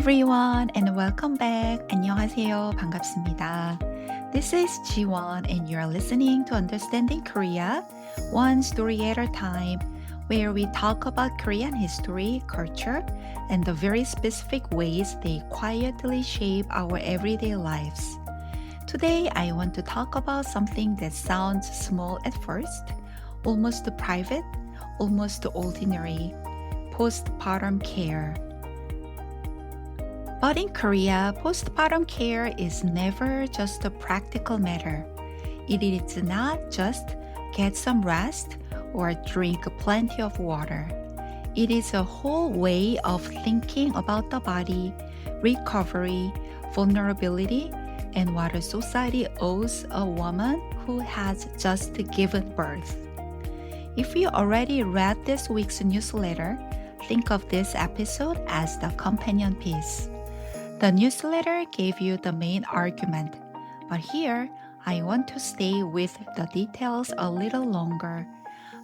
everyone and welcome back. 안녕하세요. 반갑습니다. This is Jiwon and you're listening to Understanding Korea, one story at a time, where we talk about Korean history, culture, and the very specific ways they quietly shape our everyday lives. Today, I want to talk about something that sounds small at first, almost private, almost ordinary, postpartum care. But in Korea, postpartum care is never just a practical matter. It is not just get some rest or drink plenty of water. It is a whole way of thinking about the body, recovery, vulnerability, and what a society owes a woman who has just given birth. If you already read this week's newsletter, think of this episode as the companion piece. The newsletter gave you the main argument, but here I want to stay with the details a little longer.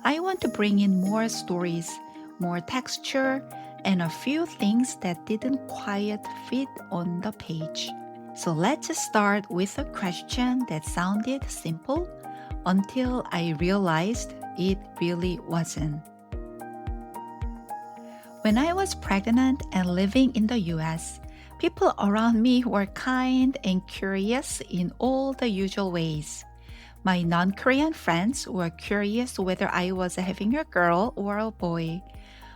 I want to bring in more stories, more texture, and a few things that didn't quite fit on the page. So let's start with a question that sounded simple until I realized it really wasn't. When I was pregnant and living in the US, people around me were kind and curious in all the usual ways. My non-Korean friends were curious whether I was having a girl or a boy,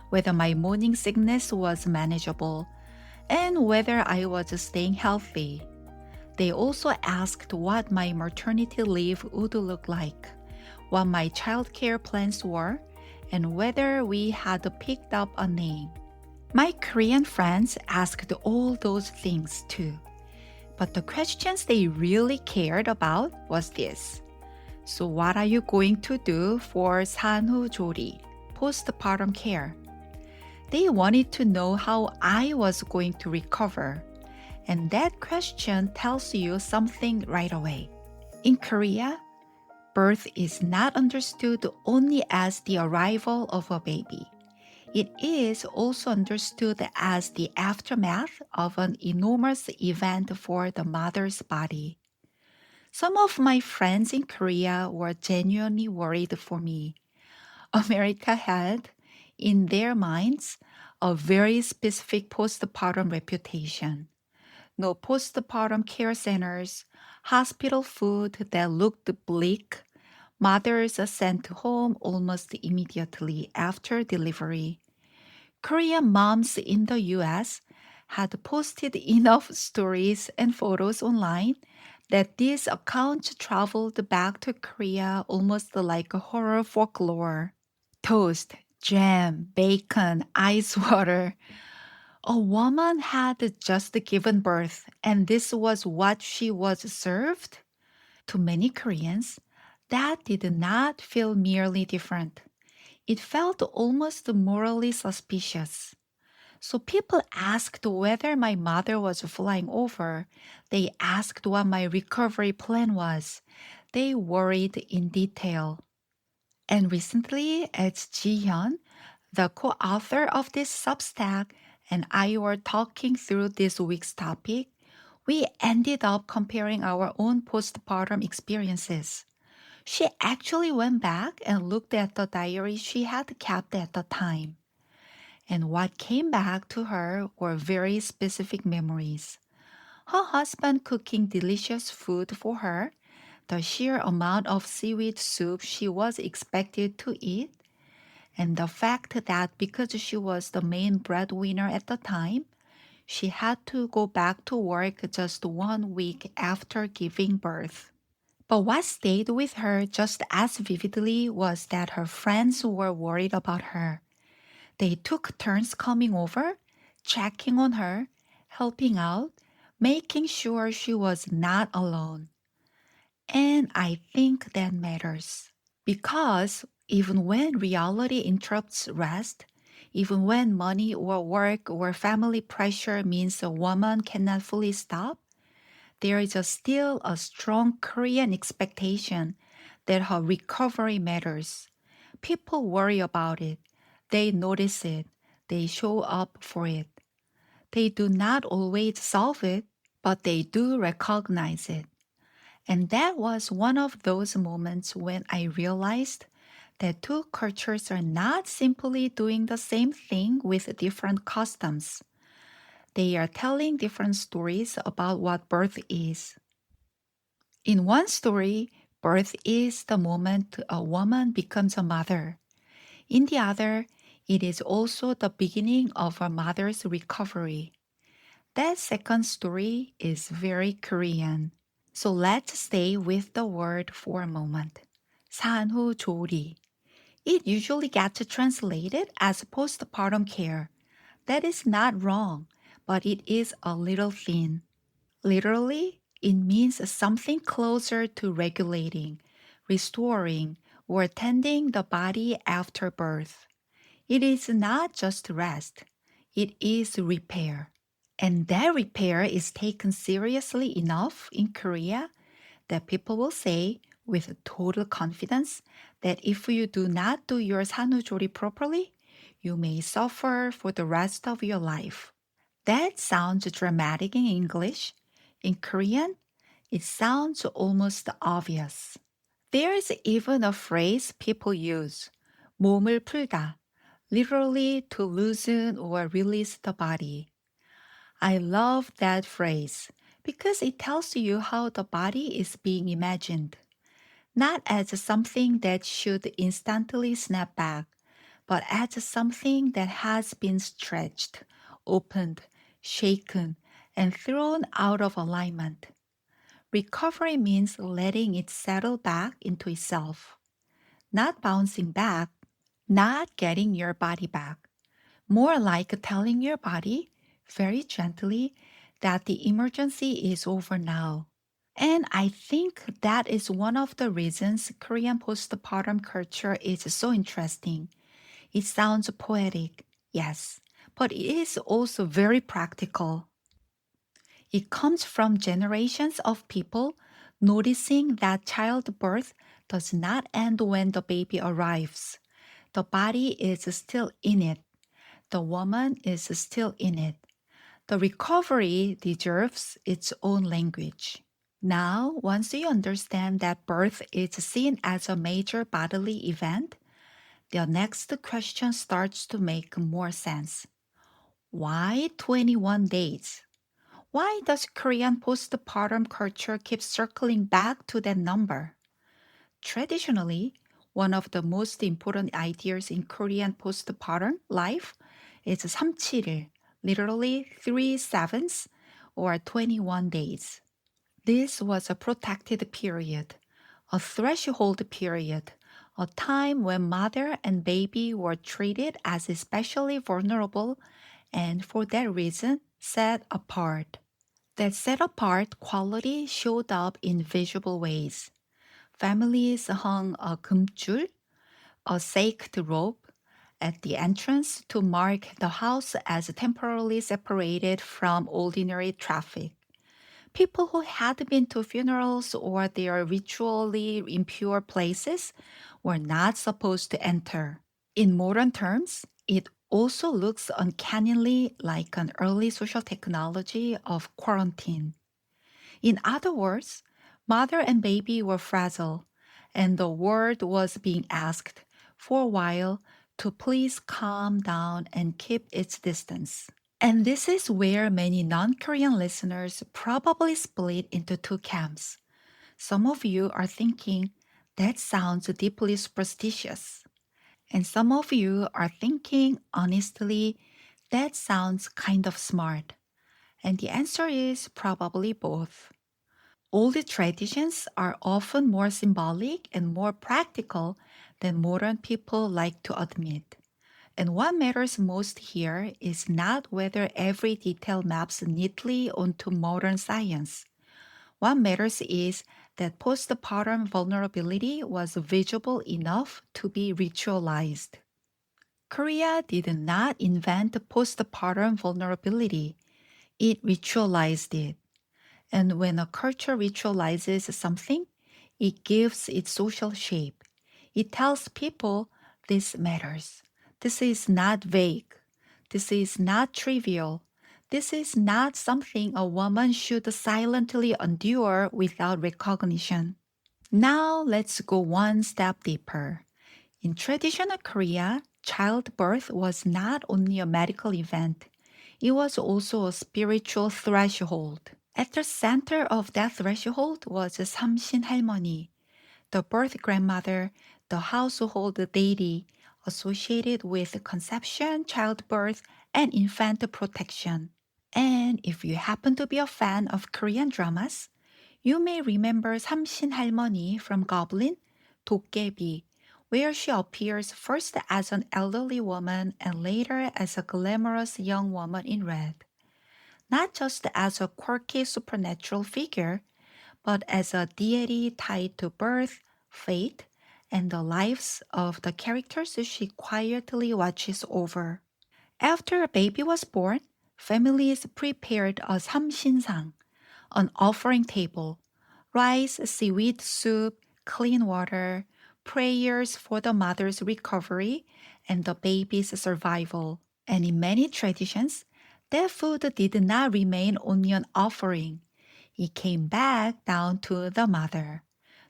whether my morning sickness was manageable, and whether I was staying healthy. They also asked what my maternity leave would look like, what my childcare plans were, and whether we had picked up a name. My Korean friends asked all those things too. But the questions they really cared about was this. So what are you going to do for 산후조리, postpartum care? They wanted to know how I was going to recover. And that question tells you something right away. In Korea, birth is not understood only as the arrival of a baby. It is also understood as the aftermath of an enormous event for the mother's body. Some of my friends in Korea were genuinely worried for me. America had, in their minds, a very specific postpartum reputation. No postpartum care centers, hospital food that looked bleak, mothers sent home almost immediately after delivery. Korean moms in the US had posted enough stories and photos online that these accounts traveled back to Korea almost like a horror folklore. Toast, jam, bacon, ice water. A woman had just given birth, and this was what she was served? To many Koreans, that did not feel merely different. It felt almost morally suspicious. So people asked whether my mother was flying over. They asked what my recovery plan was. They worried in detail. And recently, it's Ji-hyun, the co-author of this Substack, and I were talking through this week's topic. We ended up comparing our own postpartum experiences. She actually went back and looked at the diary she had kept at the time. And what came back to her were very specific memories. Her husband cooking delicious food for her, the sheer amount of seaweed soup she was expected to eat, and the fact that because she was the main breadwinner at the time, she had to go back to work just 1 week after giving birth. But what stayed with her just as vividly was that her friends were worried about her. They took turns coming over, checking on her, helping out, making sure she was not alone. And I think that matters. Because even when reality interrupts rest, even when money or work or family pressure means a woman cannot fully stop, there is still a strong Korean expectation that her recovery matters. People worry about it. They notice it. They show up for it. They do not always solve it, but they do recognize it. And that was one of those moments when I realized that two cultures are not simply doing the same thing with different customs. They are telling different stories about what birth is. In one story, birth is the moment a woman becomes a mother. In the other, it is also the beginning of a mother's recovery. That second story is very Korean. So let's stay with the word for a moment. 산후조리. It usually gets translated as postpartum care. That is not wrong, but it is a little thin. Literally, it means something closer to regulating, restoring, or tending the body after birth. It is not just rest, it is repair. And that repair is taken seriously enough in Korea that people will say with total confidence that if you do not do your 산후조리 properly, you may suffer for the rest of your life. That sounds dramatic in English. In Korean, it sounds almost obvious. There's even a phrase people use, 몸을 풀다, literally to loosen or release the body. I love that phrase because it tells you how the body is being imagined, not as something that should instantly snap back, but as something that has been stretched, opened, shaken, and thrown out of alignment. Recovery means letting it settle back into itself, not bouncing back, not getting your body back. More like telling your body very gently that the emergency is over now. And I think that is one of the reasons Korean postpartum culture is so interesting. It sounds poetic, yes, but it is also very practical. It comes from generations of people noticing that childbirth does not end when the baby arrives. The body is still in it. The woman is still in it. The recovery deserves its own language. Now, once you understand that birth is seen as a major bodily event, the next question starts to make more sense. Why 21 days? Why does Korean postpartum culture keep circling back to that number? Traditionally, one of the most important ideas in Korean postpartum life is 3-7일, literally 3/7 or 21 days. This was a protected period, a threshold period, a time when mother and baby were treated as especially vulnerable and for that reason set apart. That set apart quality showed up in visible ways. Families hung a 금줄, a sacred rope, at the entrance to mark the house as temporarily separated from ordinary traffic. People who had been to funerals or their ritually impure places were not supposed to enter. In modern terms, it also looks uncannily like an early social technology of quarantine. In other words, mother and baby were fragile, and the world was being asked for a while to please calm down and keep its distance. And this is where many non Korean listeners probably split into two camps. Some of you are thinking, that sounds deeply superstitious. And some of you are thinking, honestly, that sounds kind of smart. And the answer is probably both. Old traditions are often more symbolic and more practical than modern people like to admit. And what matters most here is not whether every detail maps neatly onto modern science. What matters is that postpartum vulnerability was visible enough to be ritualized. Korea did not invent postpartum vulnerability, it ritualized it. And when a culture ritualizes something, it gives it social shape. It tells people this matters. This is not vague. This is not trivial. This is not something a woman should silently endure without recognition. Now let's go one step deeper. In traditional Korea, childbirth was not only a medical event, it was also a spiritual threshold. At the center of that threshold was 삼신 할머니, the birth grandmother, the household deity associated with conception, childbirth, and infant protection. And if you happen to be a fan of Korean dramas, you may remember 삼신 할머니 from Goblin, 도깨비, where she appears first as an elderly woman and later as a glamorous young woman in red. Not just as a quirky supernatural figure, but as a deity tied to birth, fate, and the lives of the characters she quietly watches over. After a baby was born, families prepared a 삼신상, an offering table, rice, seaweed soup, clean water, prayers for the mother's recovery and the baby's survival. And in many traditions, that food did not remain only an offering. It came back down to the mother.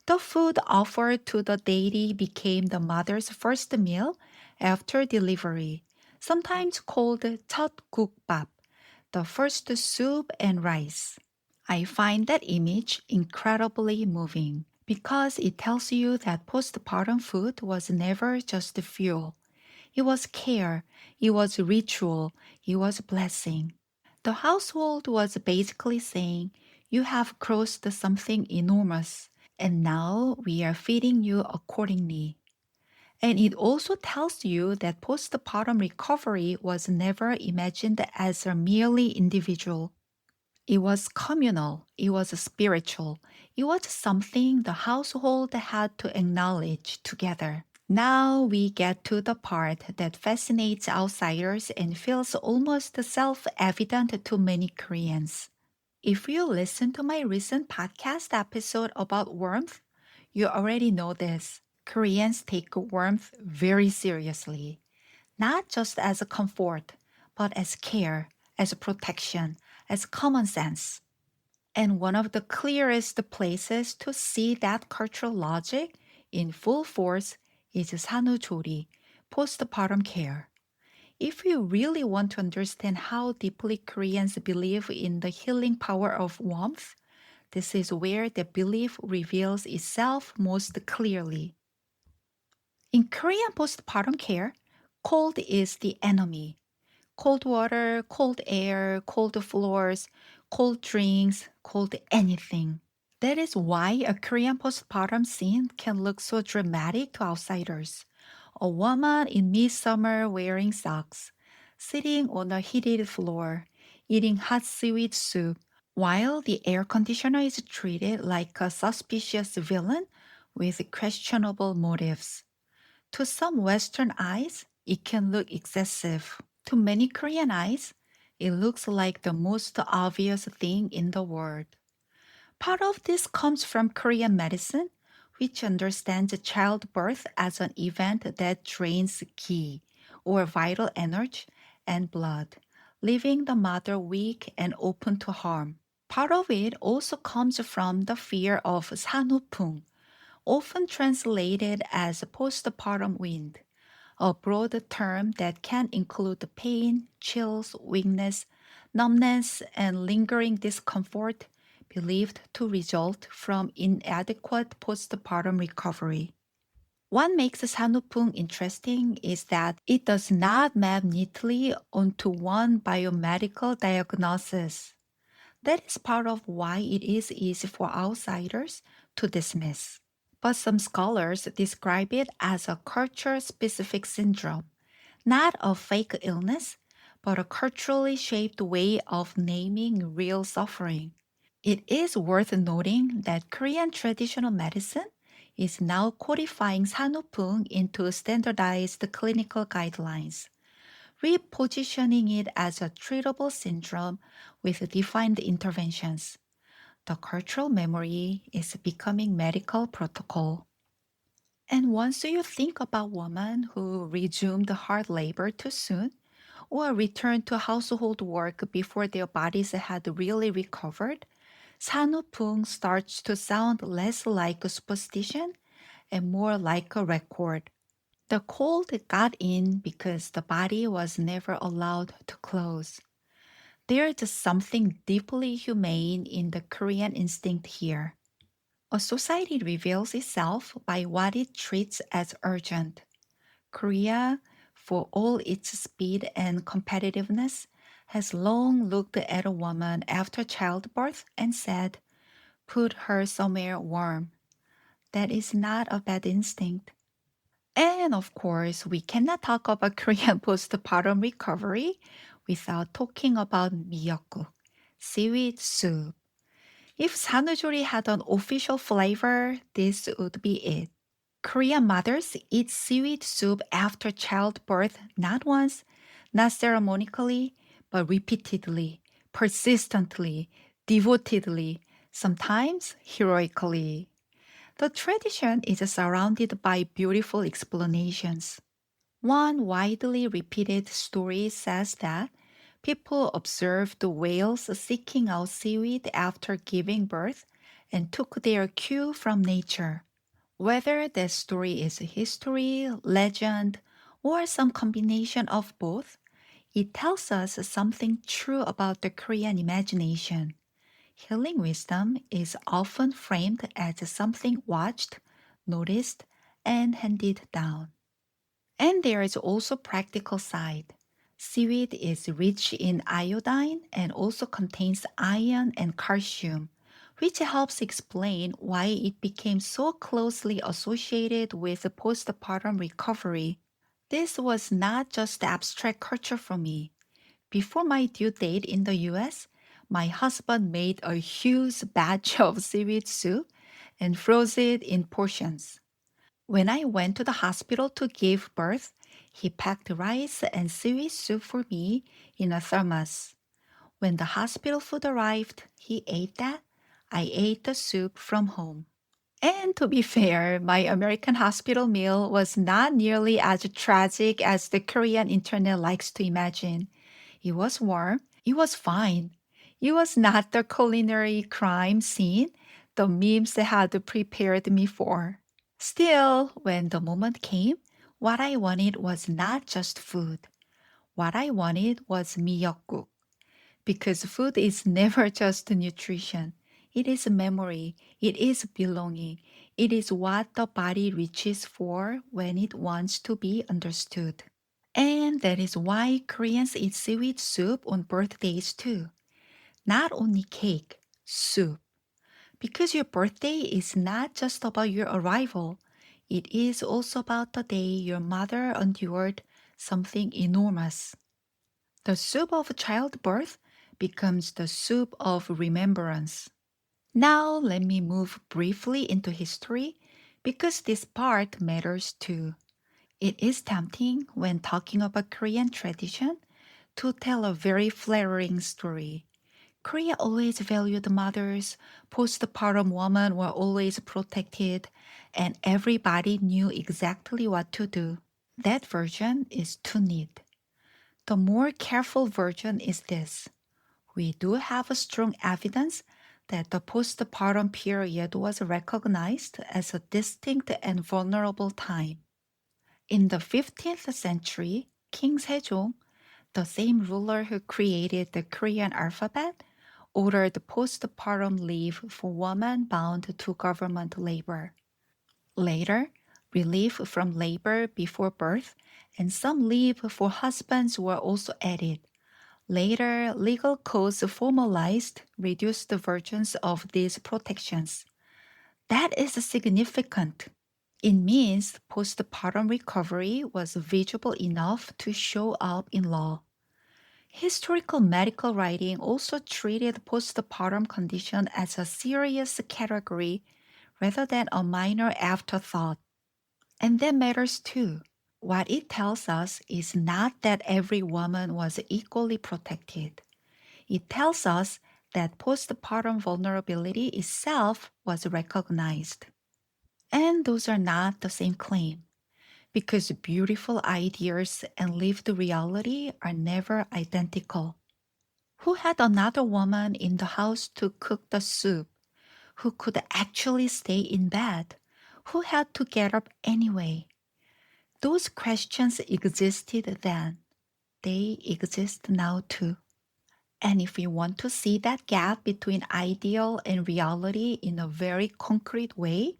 The food offered to the deity became the mother's first meal after delivery, sometimes called 첫 국밥, the first soup and rice. I find that image incredibly moving because it tells you that postpartum food was never just fuel. It was care, it was ritual, it was blessing. The household was basically saying, you have crossed something enormous, and now we are feeding you accordingly. And it also tells you that postpartum recovery was never imagined as a merely individual. It was communal, it was spiritual, it was something the household had to acknowledge together. Now we get to the part that fascinates outsiders and feels almost self evident to many Koreans. If you listen to my recent podcast episode about warmth, you already know this. Koreans take warmth very seriously, not just as a comfort, but as care, as protection, as common sense. And one of the clearest places to see that cultural logic in full force is 산후조리, postpartum care. If you really want to understand how deeply Koreans believe in the healing power of warmth, this is where the belief reveals itself most clearly. In Korean postpartum care, cold is the enemy. Cold water, cold air, cold floors, cold drinks, cold anything. That is why a Korean postpartum scene can look so dramatic to outsiders. A woman in midsummer wearing socks, sitting on a heated floor, eating hot seaweed soup, while the air conditioner is treated like a suspicious villain with questionable motives. To some Western eyes, it can look excessive. To many Korean eyes, it looks like the most obvious thing in the world. Part of this comes from Korean medicine, which understands childbirth as an event that drains ki, or vital energy, and blood, leaving the mother weak and open to harm. Part of it also comes from the fear of 산후풍, often translated as postpartum wind, a broad term that can include pain, chills, weakness, numbness, and lingering discomfort believed to result from inadequate postpartum recovery. What makes 산후풍 interesting is that it does not map neatly onto one biomedical diagnosis. That is part of why it is easy for outsiders to dismiss. But some scholars describe it as a culture specific syndrome, not a fake illness, but a culturally shaped way of naming real suffering. It is worth noting that Korean traditional medicine is now codifying 산후풍 into standardized clinical guidelines, repositioning it as a treatable syndrome with defined interventions. The cultural memory is becoming medical protocol. And once you think about women who resumed hard labor too soon, or returned to household work before their bodies had really recovered, 산후풍 starts to sound less like a superstition and more like a record. The cold got in because the body was never allowed to close. There's something deeply humane in the Korean instinct here. A society reveals itself by what it treats as urgent. Korea, for all its speed and competitiveness, has long looked at a woman after childbirth and said, put her somewhere warm. That is not a bad instinct. And of course, we cannot talk about Korean postpartum recovery without talking about 미역국, seaweed soup. If 산후조리 had an official flavor, this would be it. Korean mothers eat seaweed soup after childbirth not once, not ceremonically, but repeatedly, persistently, devotedly, sometimes heroically. The tradition is surrounded by beautiful explanations. One widely repeated story says that people observed the whales seeking out seaweed after giving birth and took their cue from nature. Whether that story is history, legend, or some combination of both, it tells us something true about the Korean imagination. Healing wisdom is often framed as something watched, noticed, and handed down. And there is also practical side. Seaweed is rich in iodine and also contains iron and calcium, which helps explain why it became so closely associated with postpartum recovery. This was not just abstract culture for me. Before my due date in the US, my husband made a huge batch of seaweed soup and froze it in portions. When I went to the hospital to give birth, he packed rice and seaweed soup for me in a thermos. When the hospital food arrived, he ate that. I ate the soup from home. And to be fair, my American hospital meal was not nearly as tragic as the Korean internet likes to imagine. It was warm, it was fine. It was not the culinary crime scene the memes had prepared me for. Still, when the moment came, what I wanted was not just food. What I wanted was 미역국. Because food is never just nutrition. It is memory. It is belonging. It is what the body reaches for when it wants to be understood. And that is why Koreans eat seaweed soup on birthdays too. Not only cake, soup. Because your birthday is not just about your arrival, it is also about the day your mother endured something enormous. The soup of childbirth becomes the soup of remembrance. Now, let me move briefly into history because this part matters too. It is tempting when talking about Korean tradition to tell a very flattering story. Korea always valued mothers, postpartum women were always protected, and everybody knew exactly what to do. That version is too neat. The more careful version is this. We do have a strong evidence that the postpartum period was recognized as a distinct and vulnerable time. In the 15th century, King Sejong, the same ruler who created the Korean alphabet, ordered postpartum leave for women bound to government labor. Later, relief from labor before birth and some leave for husbands were also added. Later, legal codes formalized reduced versions of these protections. That is significant. It means postpartum recovery was visible enough to show up in law. Historical medical writing also treated postpartum condition as a serious category rather than a minor afterthought. And that matters too. What it tells us is not that every woman was equally protected. It tells us that postpartum vulnerability itself was recognized. And those are not the same claim. because beautiful ideas and lived reality are never identical. Who had another woman in the house to cook the soup? Who could actually stay in bed? Who had to get up anyway? Those questions existed then. They exist now too. And if you want to see that gap between ideal and reality in a very concrete way,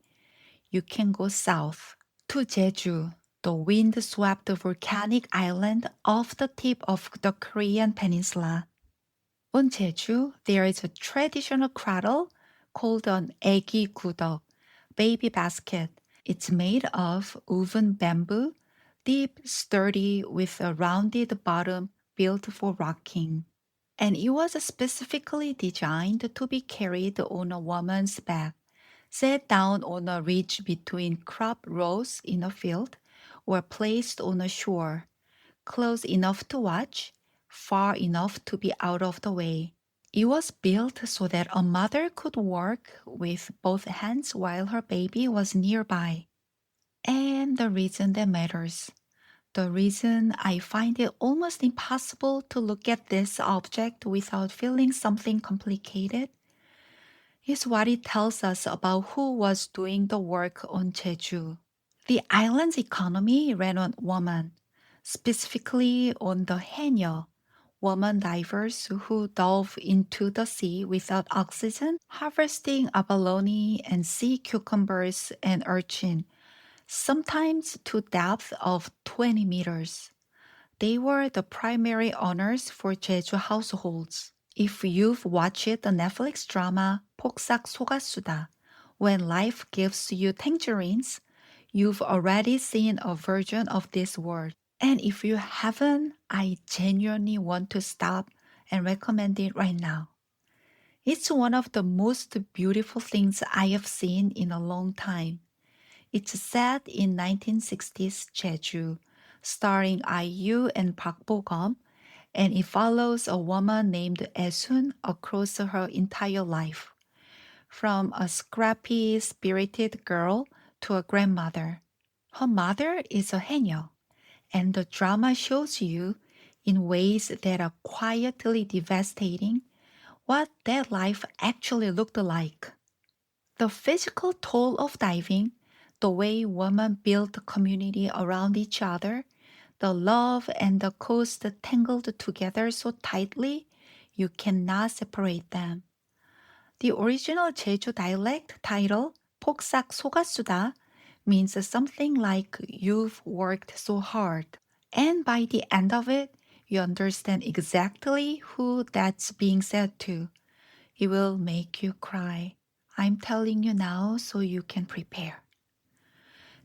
you can go south to Jeju, the wind-swept volcanic island off the tip of the Korean peninsula. On Jeju, there is a traditional cradle called an 애기 구덕, baby basket. It's made of woven bamboo, deep, sturdy, with a rounded bottom built for rocking. And it was specifically designed to be carried on a woman's back, set down on a ridge between crop rows in a field, or placed on a shore, close enough to watch, far enough to be out of the way. It was built so that a mother could work with both hands while her baby was nearby. And the reason that matters. The reason I find it almost impossible to look at this object without feeling something complicated is what it tells us about who was doing the work on Jeju. The island's economy ran on women, specifically on the haenyeo, woman divers who dove into the sea without oxygen, harvesting abalone and sea cucumbers and urchin, sometimes to depth of 20 meters. They were the primary owners for Jeju households. If you've watched the Netflix drama 폭삭 속았수다, When Life Gives You Tangerines, you've already seen a version of this word. And if you haven't, I genuinely want to stop and recommend it right now. It's one of the most beautiful things I have seen in a long time. It's set in 1960s Jeju, starring IU and Park Bo-gum, and it follows a woman named Esun across her entire life, from a scrappy, spirited girl to a grandmother. Her mother is a haenyeo, and the drama shows you, in ways that are quietly devastating, what that life actually looked like. The physical toll of diving, the way women built community around each other, the love and the cost tangled together so tightly you cannot separate them. The original Jeju dialect title, 폭삭 속았수다, means something like you've worked so hard. And by the end of it, you understand exactly who that's being said to. It will make you cry. I'm telling you now so you can prepare.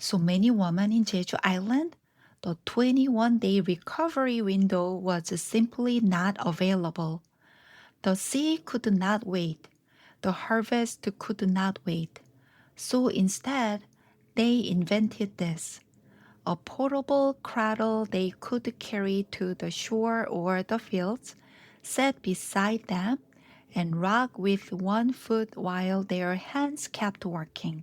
So many women in Jeju Island, the 21-day recovery window was simply not available. The sea could not wait. The harvest could not wait. So instead, they invented this, a portable cradle they could carry to the shore or the fields, set beside them, and rock with one foot while their hands kept working.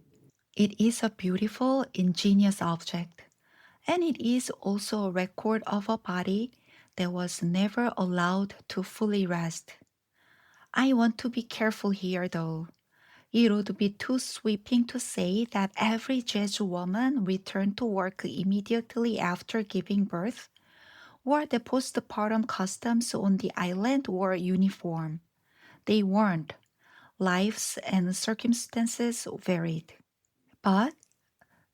It is a beautiful, ingenious object, and it is also a record of a body that was never allowed to fully rest. I want to be careful here though. It would be too sweeping to say that every Jeju woman returned to work immediately after giving birth, or the postpartum customs on the island were uniform. They weren't. Lives and circumstances varied. But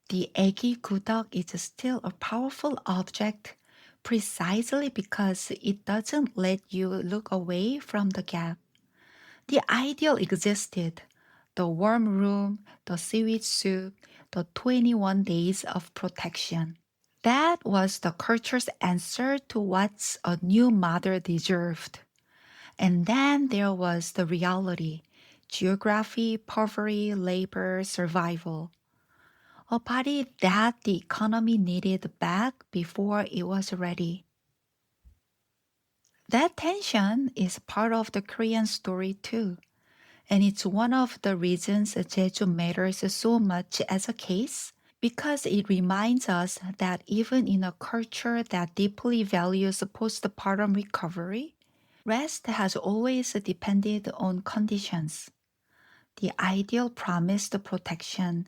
the 애기 구덕 is still a powerful object precisely because it doesn't let you look away from the gap. The ideal existed, the warm room, the seaweed soup, the 21 days of protection. That was the culture's answer to what a new mother deserved. And then there was the reality, geography, poverty, labor, survival. A body that the economy needed back before it was ready. That tension is part of the Korean story too. And it's one of the reasons Jeju matters so much as a case, Because it reminds us that even in a culture that deeply values postpartum recovery, rest has always depended on conditions. The ideal promised protection.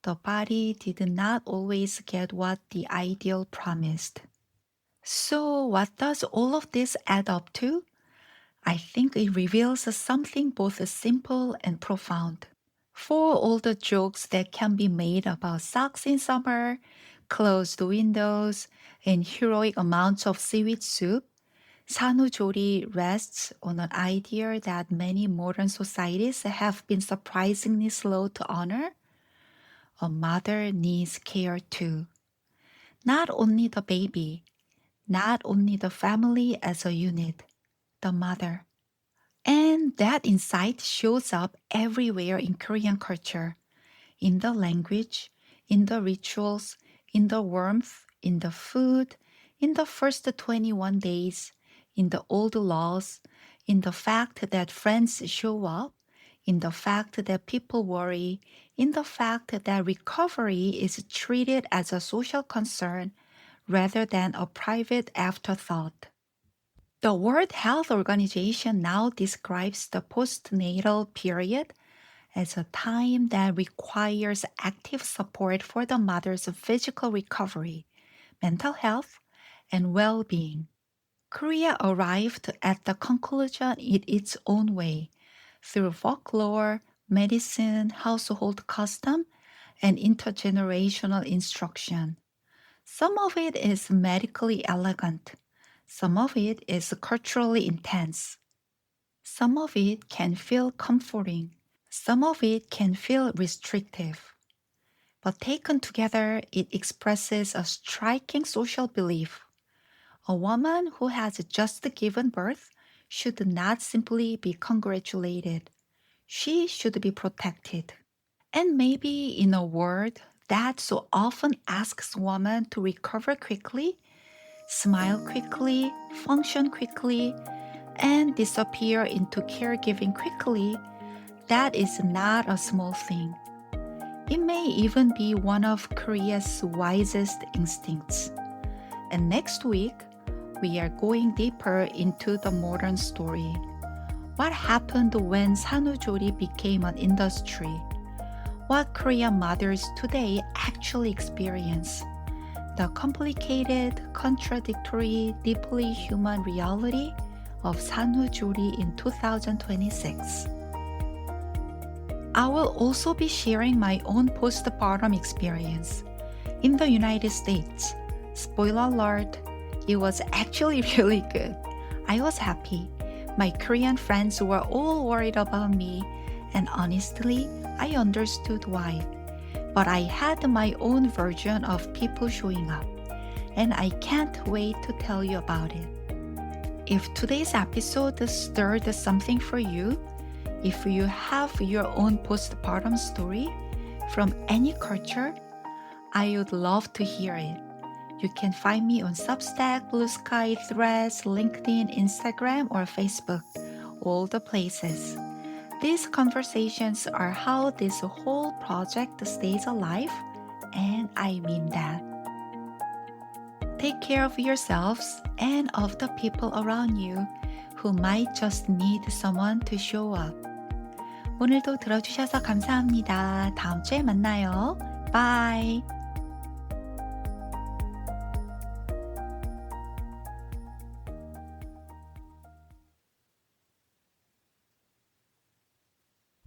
The body did not always get what the ideal promised. So, what does all of this add up to? I think it reveals something both simple and profound. For all the jokes that can be made about socks in summer, closed windows, and heroic amounts of seaweed soup, 산후조리 rests on an idea that many modern societies have been surprisingly slow to honor. A mother needs care too. Not only the baby, not only the family as a unit, the mother. And that insight shows up everywhere in Korean culture, in the language, in the rituals, in the warmth, in the food, in the first 21 days, in the old laws, in the fact that friends show up, in the fact that people worry, in the fact that recovery is treated as a social concern rather than a private afterthought. The World Health Organization now describes the postnatal period as a time that requires active support for the mother's physical recovery, mental health, and well being. Korea arrived at the conclusion in its own way, through folklore, medicine, household custom, and intergenerational instruction. Some of it is medically elegant, some of it is culturally intense, some of it can feel comforting, some of it can feel restrictive. But taken together, it expresses a striking social belief. A woman who has just given birth should not simply be congratulated. She should be protected. And maybe in a world that so often asks women to recover quickly, smile quickly, function quickly, and disappear into caregiving quickly, that is not a small thing. It may even be one of Korea's wisest instincts. And next week, we are going deeper into the modern story. What happened when 산후조리 became an industry? What Korean mothers today actually experience? The complicated, contradictory, deeply human reality of 산후조리 in 2026. I will also be sharing my own postpartum experience. In the United States, spoiler alert, it was actually really good. I was happy. My Korean friends were all worried about me, and honestly, I understood why. But I had my own version of people showing up, and I can't wait to tell you about it. If today's episode stirred something for you, if you have your own postpartum story from any culture, I would love to hear it. You can find me on Substack, Blue Sky, Threads, LinkedIn, Instagram, or Facebook, all the places. These conversations are how this whole project stays alive, and I mean that. Take care of yourselves and of the people around you who might just need someone to show up. 오늘도 들어주셔서 감사합니다. 다음 주에 만나요. Bye!